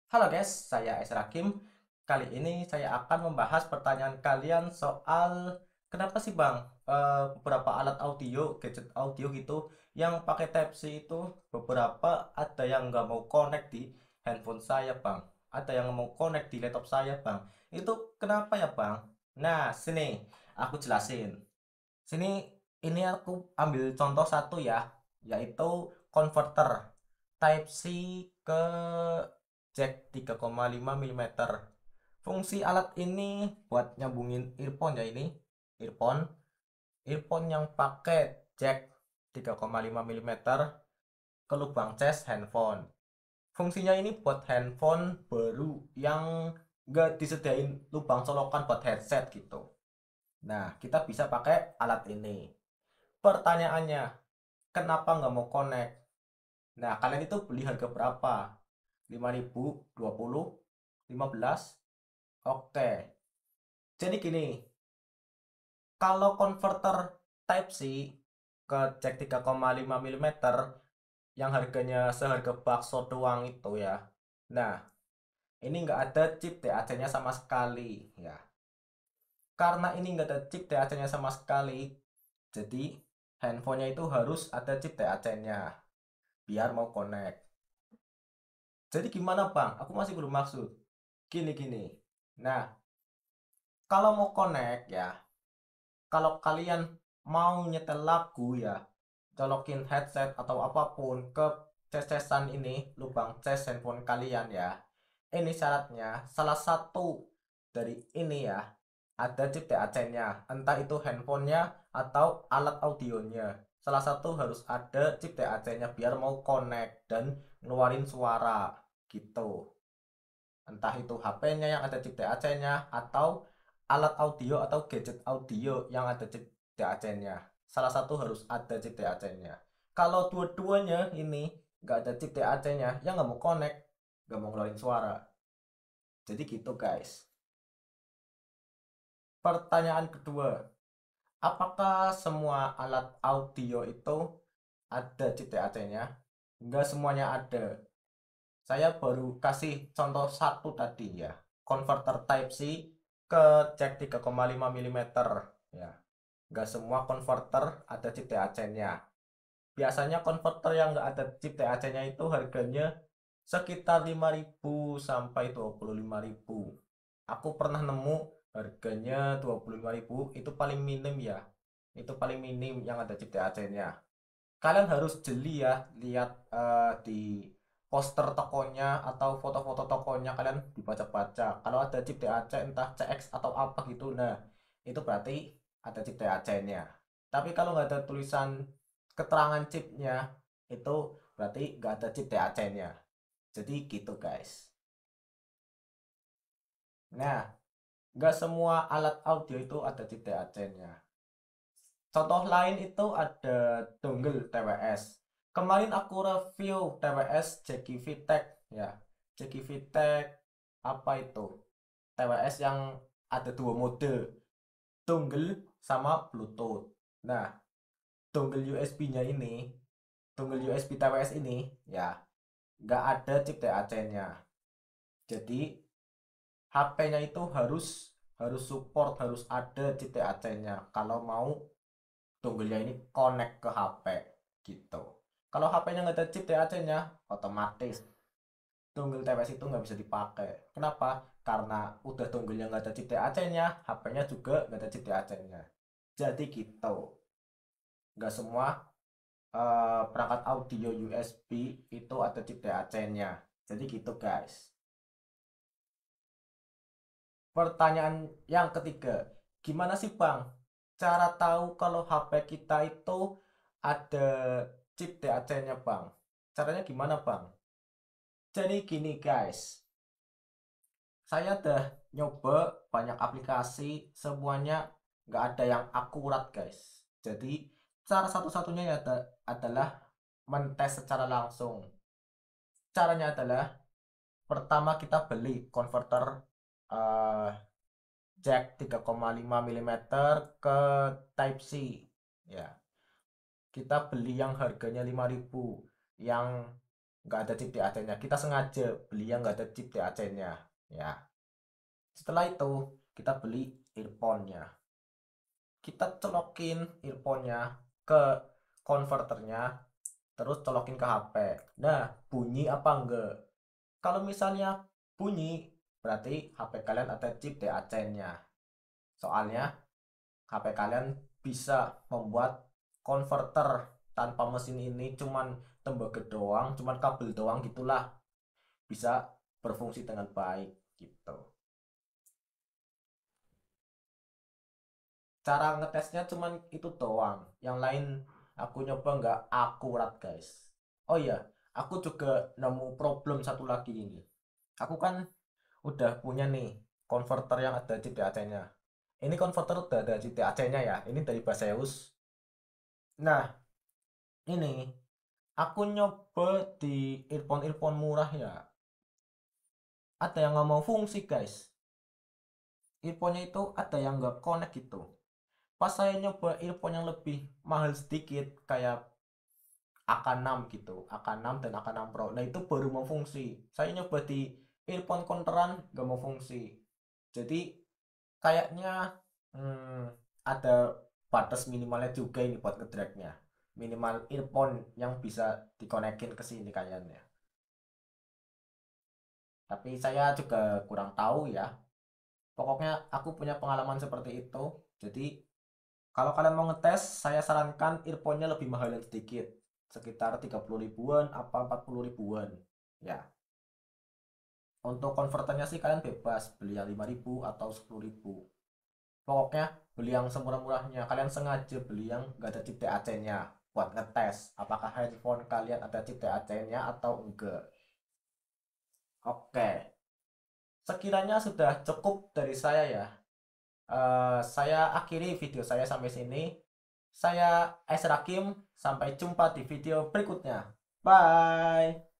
Halo guys, saya Esra Kim. Kali ini saya akan membahas pertanyaan kalian soal kenapa sih Bang beberapa alat audio, gadget audio gitu yang pakai Type-C itu beberapa ada yang nggak mau connect di handphone saya Bang, ada yang mau connect di laptop saya Bang. Itu kenapa ya Bang? Nah sini aku jelasin. Sini ini aku ambil contoh satu ya, yaitu converter Type-C ke jack 3,5 mm. Fungsi alat ini buat nyambungin earphone ya ini. Earphone, earphone yang pakai jack 3,5 mm ke lubang cas handphone. Fungsinya ini buat handphone baru yang nggak disediain lubang colokan buat headset gitu. Nah, kita bisa pakai alat ini. Pertanyaannya, kenapa nggak mau connect? Nah, kalian itu beli harga berapa? 5.000, 20, 15? Oke. Jadi gini, kalau converter Type-C ke jack 3,5 mm yang harganya seharga bakso doang itu ya. Nah, ini nggak ada chip DAC-nya sama sekali ya. Karena ini nggak ada chip DAC-nya sama sekali, jadi handphonenya itu harus ada chip DAC-nya biar mau connect. Jadi gimana Bang? Aku masih belum maksud. Gini-gini. Nah, kalau mau connect ya, kalau kalian mau nyetel lagu ya, colokin headset atau apapun ke cecesan ini, lubang ces handphone kalian ya. Ini syaratnya, salah satu dari ini ya, ada chip DAC-nya, entah itu handphonenya atau alat audionya. Salah satu harus ada chip DAC-nya biar mau connect dan ngeluarin suara gitu. Entah itu HP-nya yang ada chip DAC-nya atau alat audio atau gadget audio yang ada chip DAC-nya. Salah satu harus ada chip DAC-nya. Kalau dua-duanya ini nggak ada chip DAC-nya, ya nggak mau connect, nggak mau ngeluarin suara. Jadi gitu guys. Pertanyaan kedua, apakah semua alat audio itu ada chip DAC-nya? Nggak semuanya ada. Saya baru kasih contoh satu tadi ya. Converter Type-C ke jack 3,5 mm ya. Nggak semua converter ada chip DAC-nya. Biasanya converter yang nggak ada chip DAC-nya itu harganya sekitar 5.000 sampai 25.000. Aku pernah nemu harganya 25.000 itu paling minim ya. Itu paling minim yang ada chip DAC-nya. Kalian harus jeli ya, lihat di poster tokonya atau foto-foto tokonya, kalian dibaca-baca. Kalau ada chip DAC entah CX atau apa gitu, nah itu berarti ada chip DAC-nya. Tapi kalau nggak ada tulisan keterangan chipnya, itu berarti nggak ada chip DAC-nya. Jadi gitu guys. Nah, nggak semua alat audio itu ada chip DAC-nya. Contoh lain itu ada dongle TWS. Kemarin aku review TWS Jeki VTech ya. Jeki VTech apa itu? TWS yang ada dua mode, dongle sama Bluetooth. Nah, dongle USB-nya ini, dongle USB TWS ini ya nggak ada chip DAC-nya. Jadi HP-nya itu harus harus support, harus ada chip DAC-nya kalau mau dongle-nya ini connect ke HP gitu. Kalau HP-nya nggak ada chip DAC-nya, otomatis dongle TWS itu nggak bisa dipakai. Kenapa? Karena udah dongle-nya nggak ada chip DAC-nya, HP-nya juga nggak ada chip DAC-nya. Jadi gitu. Nggak semua perangkat audio USB itu ada chip DAC-nya. Jadi gitu guys. Pertanyaan yang ketiga, gimana sih Bang cara tahu kalau HP kita itu ada chip DAC-nya Bang? Caranya gimana Bang? Jadi gini guys, saya udah nyoba banyak aplikasi, semuanya nggak ada yang akurat guys. Jadi cara satu-satunya adalah mentes secara langsung. Caranya adalah pertama kita beli converter eh, jack 3,5 mm ke Type C ya. Kita beli yang harganya 5.000, yang nggak ada chip DAC-nya. Kita sengaja beli yang nggak ada chip DAC-nya ya. Setelah itu kita beli earphone-nya, kita colokin earphone-nya ke konverternya, terus colokin ke HP. Nah, bunyi apa enggak? Kalau misalnya bunyi, berarti HP kalian ada chip DAC-nya. Soalnya HP kalian bisa membuat konverter tanpa mesin ini, cuman tembaga doang, cuman kabel doang gitulah, bisa berfungsi dengan baik gitu. Cara ngetesnya cuman itu doang, yang lain aku nyoba nggak akurat guys. Oh iya, aku juga nemu problem satu lagi ini. Aku kan udah punya nih konverter yang ada chip DAC-nya. Ini konverter udah ada chip DAC-nya ya, ini dari Baseus. Nah, ini aku nyoba di earphone murah ya, ada yang nggak mau fungsi guys. Earphone-nya itu ada yang nggak connect gitu. Pas saya nyoba earphone yang lebih mahal sedikit kayak AK6 gitu, AK6 dan AK6 Pro, nah itu baru mau fungsi. Saya nyoba di earphone counteran nggak mau fungsi. Jadi kayaknya hmm, ada batas minimalnya juga ini buat ngedragnya, minimal earphone yang bisa dikonekin ke sini kayaknya. Tapi saya juga kurang tahu ya. Pokoknya aku punya pengalaman seperti itu. Jadi kalau kalian mau ngetes, saya sarankan earphone-nya lebih mahal sedikit. Sekitar 30 ribuan apa 40 ribuan. Ya, untuk konverternya sih kalian bebas beli yang 5.000 atau 10.000. Pokoknya beli yang semurah-murahnya. Kalian sengaja beli yang nggak ada chip DAC-nya buat ngetes apakah handphone kalian ada chip DAC-nya atau enggak. Oke, sekiranya sudah cukup dari saya ya. Saya akhiri video saya sampai sini. Saya Esrakim, sampai jumpa di video berikutnya. Bye.